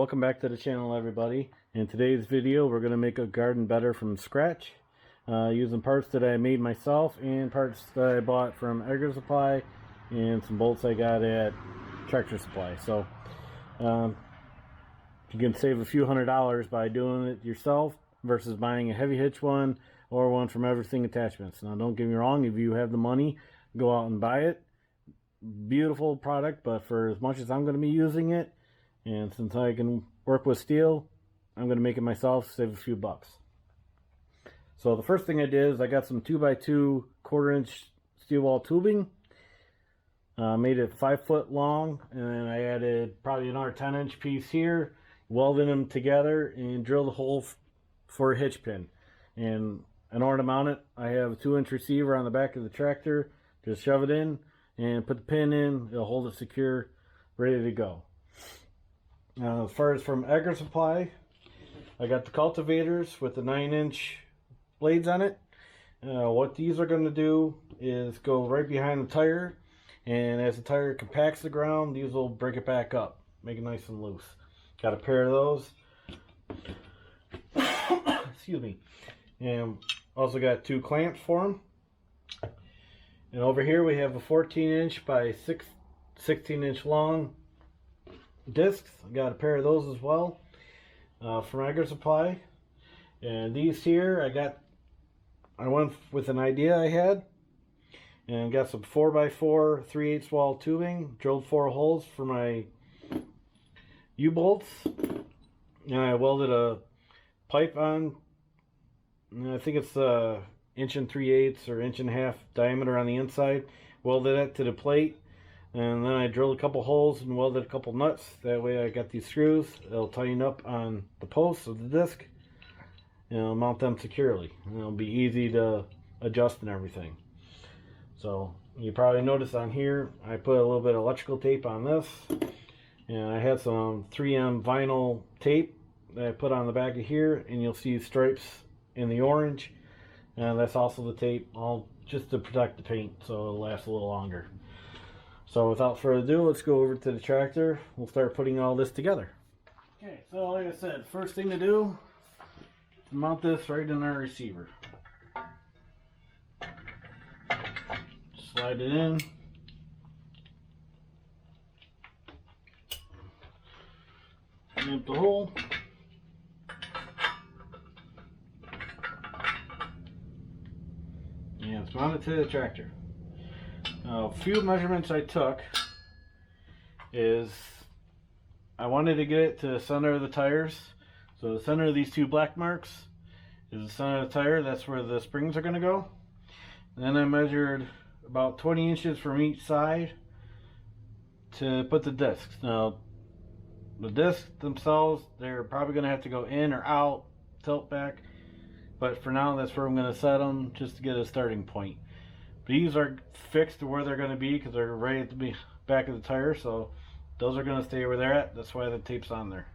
welcome back to the channel, everybody. In today's video we're going to make a garden bed from scratch using parts that I made myself and parts that I bought from Edgar Supply and some bolts I got at Tractor Supply. So you can save a few $100s by doing it yourself versus buying a heavy hitch one or one from Everything Attachments. Now don't get me wrong, if you have the money, go out and buy it. Beautiful product, but for as much as I'm going to be using it, and since I can work with steel, I'm going to make it myself, save a few bucks. So the first thing I did is I got some 2x2 1/4-inch steel wall tubing. Made it 5 foot long, and then I added probably another 10-inch piece here, welded them together, and drilled a hole for a hitch pin. And in order to mount it, I have a 2-inch receiver on the back of the tractor. Just shove it in and put the pin in. It'll hold it secure, ready to go. As far as from Edgar Supply, I got the cultivators with the 9-inch blades on it. What these are going to do is go right behind the tire, and as the tire compacts the ground, these will break it back up, make it nice and loose. Got a pair of those. Excuse me. And also got 2 clamps for them. And over here we have a 14-inch by 16-inch long discs. I got a pair of those as well from Edgar Supply. And these here I went with an idea I had and got some 4x4 3/8 wall tubing, drilled 4 holes for my U-bolts, and I welded a pipe on, and I think it's 1 3/8 or 1.5 inch diameter on the inside. Welded it to the plate, and then I drilled a couple holes and welded a couple nuts. That way I got these screws. It'll tighten up on the posts of the disc, and I'll mount them securely. And it'll be easy to adjust and everything. So you probably notice on here I put a little bit of electrical tape on this, and I had some 3M vinyl tape that I put on the back of here, and you'll see stripes in the orange, and that's also the tape, all just to protect the paint so it'll last a little longer. So without further ado, let's go over to the tractor. We'll start putting all this together. Okay, so like I said, first thing to do is mount this right in our receiver. Slide it in. Clamp the hole. And it's mounted to the tractor. A few measurements I took is I wanted to get it to the center of the tires. So the center of these 2 black marks is the center of the tire. That's where the springs are going to go. And then I measured about 20 inches from each side to put the discs. Now the discs themselves, they're probably going to have to go in or out, tilt back. But for now, that's where I'm going to set them just to get a starting point. These are fixed to where they're going to be because they're right at the back of the tire, so those are going to stay where they're at. That's why the tape's on there.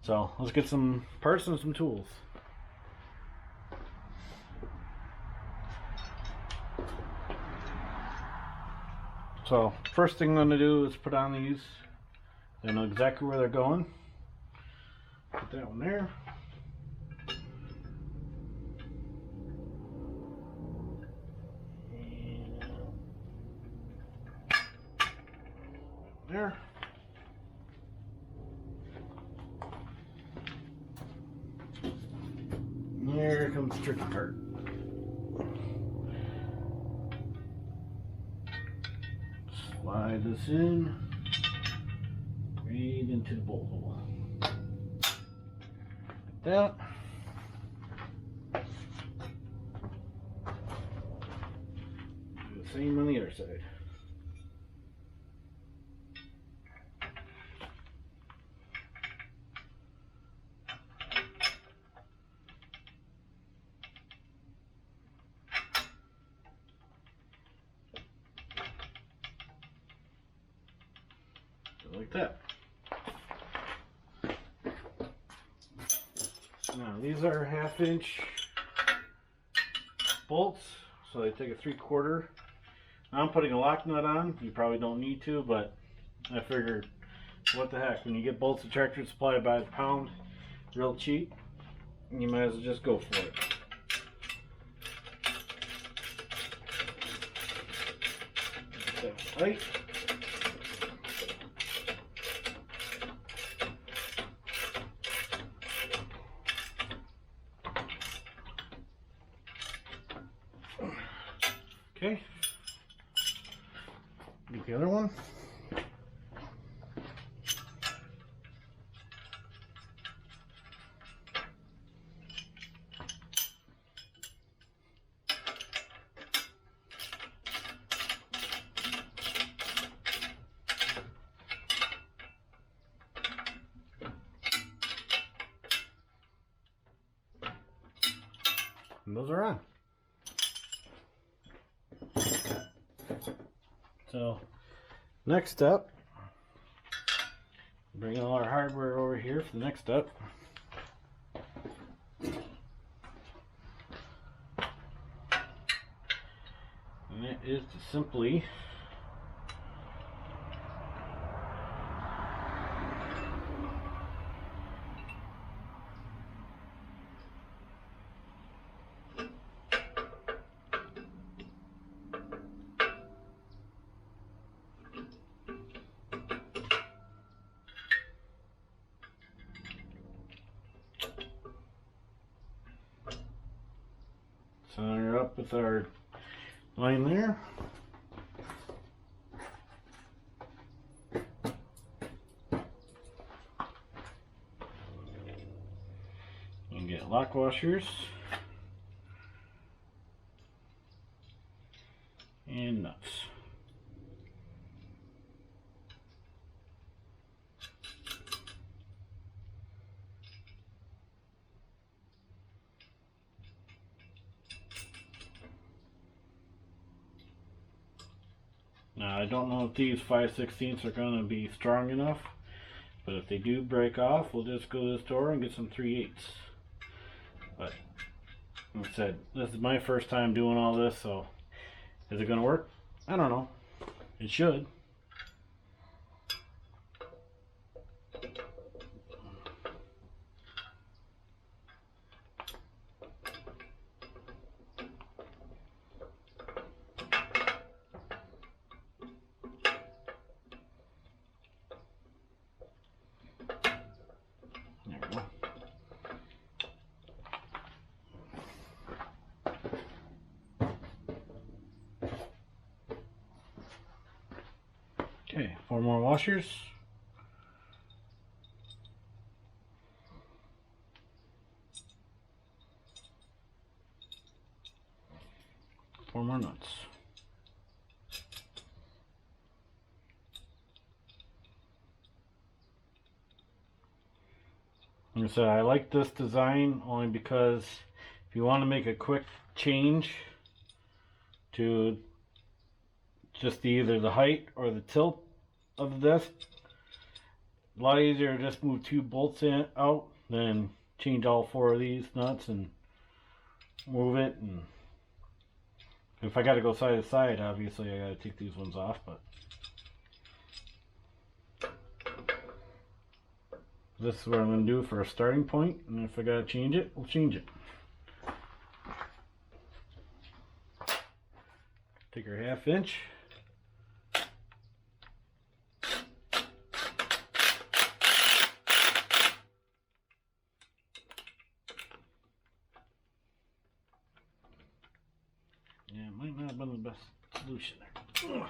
So let's get some parts and some tools. So first thing I'm going to do is put on these. I know exactly where they're going. Put that one there. There. There comes the tricky part. Slide this in right into the bolt hole. Like that. Do the same on the other side. Like that. Now these are 1/2 inch bolts, so they take a 3/4. I'm putting a lock nut on. You probably don't need to, but I figured what the heck, when you get bolts at Tractor Supply by the pound, real cheap, you might as well just go for it. Get that tight. Okay. Get the other one. And those are on. So, next step, bring all our hardware over here for the next step. And it is to simply center up with our line there. And get lock washers and nuts. Now I don't know if these 5/16 are going to be strong enough, but if they do break off, we'll just go to the store and get some 3/8. But like I said, this is my first time doing all this, so is it going to work? I don't know. It should. Okay, 4 more washers. Four more nuts. Like I said, I like this design only because if you want to make a quick change to just either the height or the tilt of the disc, a lot easier to just move 2 bolts in out than change all 4 of these nuts and move it. And if I got to go side to side, obviously I got to take these ones off, but this is what I'm going to do for a starting point, and if I got to change it, we'll change it. Take our 1/2 inch. Yeah, it might not have been the best solution there. Ugh.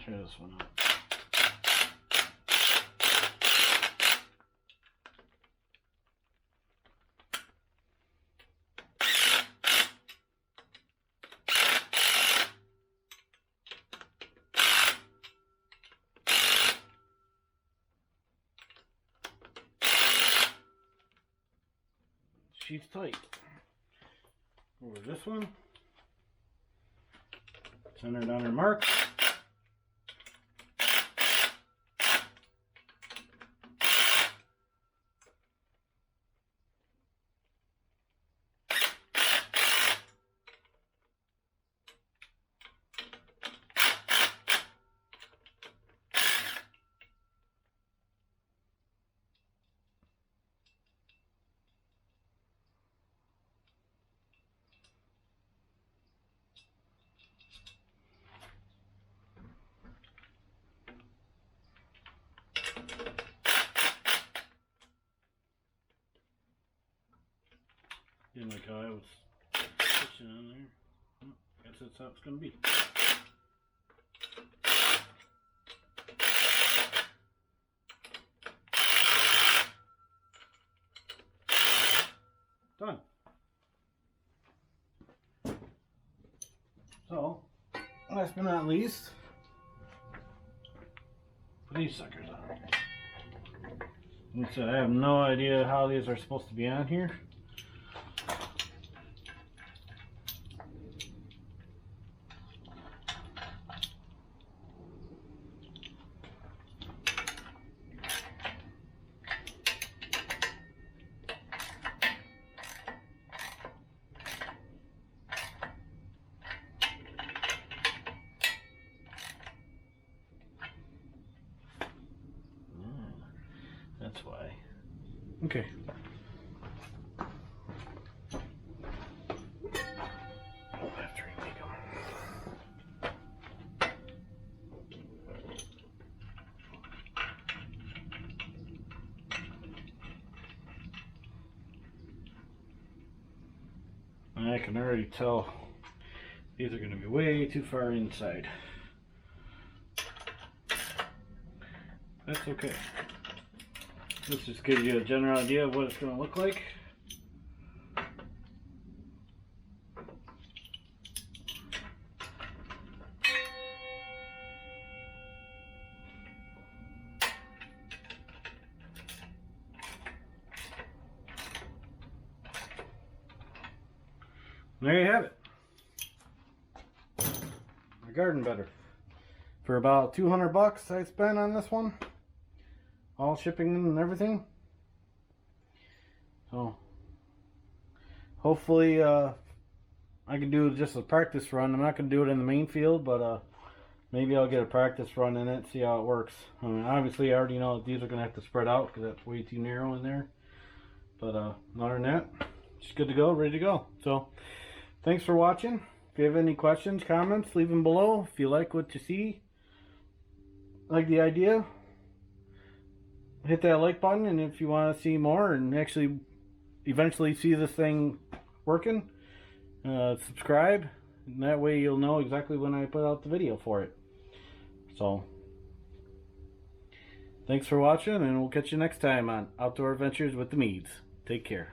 Try this one out. She's tight. Over this one. Center down her mark. Didn't like how I was pushing on there. Well, guess that's how it's going to be. Done. So, last but not least, put these suckers on. Like I said, I have no idea how these are supposed to be on here. That's why. Okay. I'll have to remake them. I can already tell these are going to be way too far inside. That's okay. Let's just give you a general idea of what it's going to look like. There you have it. My garden better. For about 200 bucks I spent on this one. All shipping and everything. So hopefully I can do just a practice run. I'm not going to do it in the main field, but maybe I'll get a practice run in it, see how it works. I mean, obviously I already know that these are going to have to spread out because that's way too narrow in there. But other than that, just good to go, ready to go. So thanks for watching. If you have any questions, comments, leave them below. If you like what you see, like the idea, hit that like button. And if you want to see more and actually eventually see this thing working, subscribe. And that way you'll know exactly when I put out the video for it. So thanks for watching, and we'll catch you next time on Outdoor Adventures with the Meads. Take care.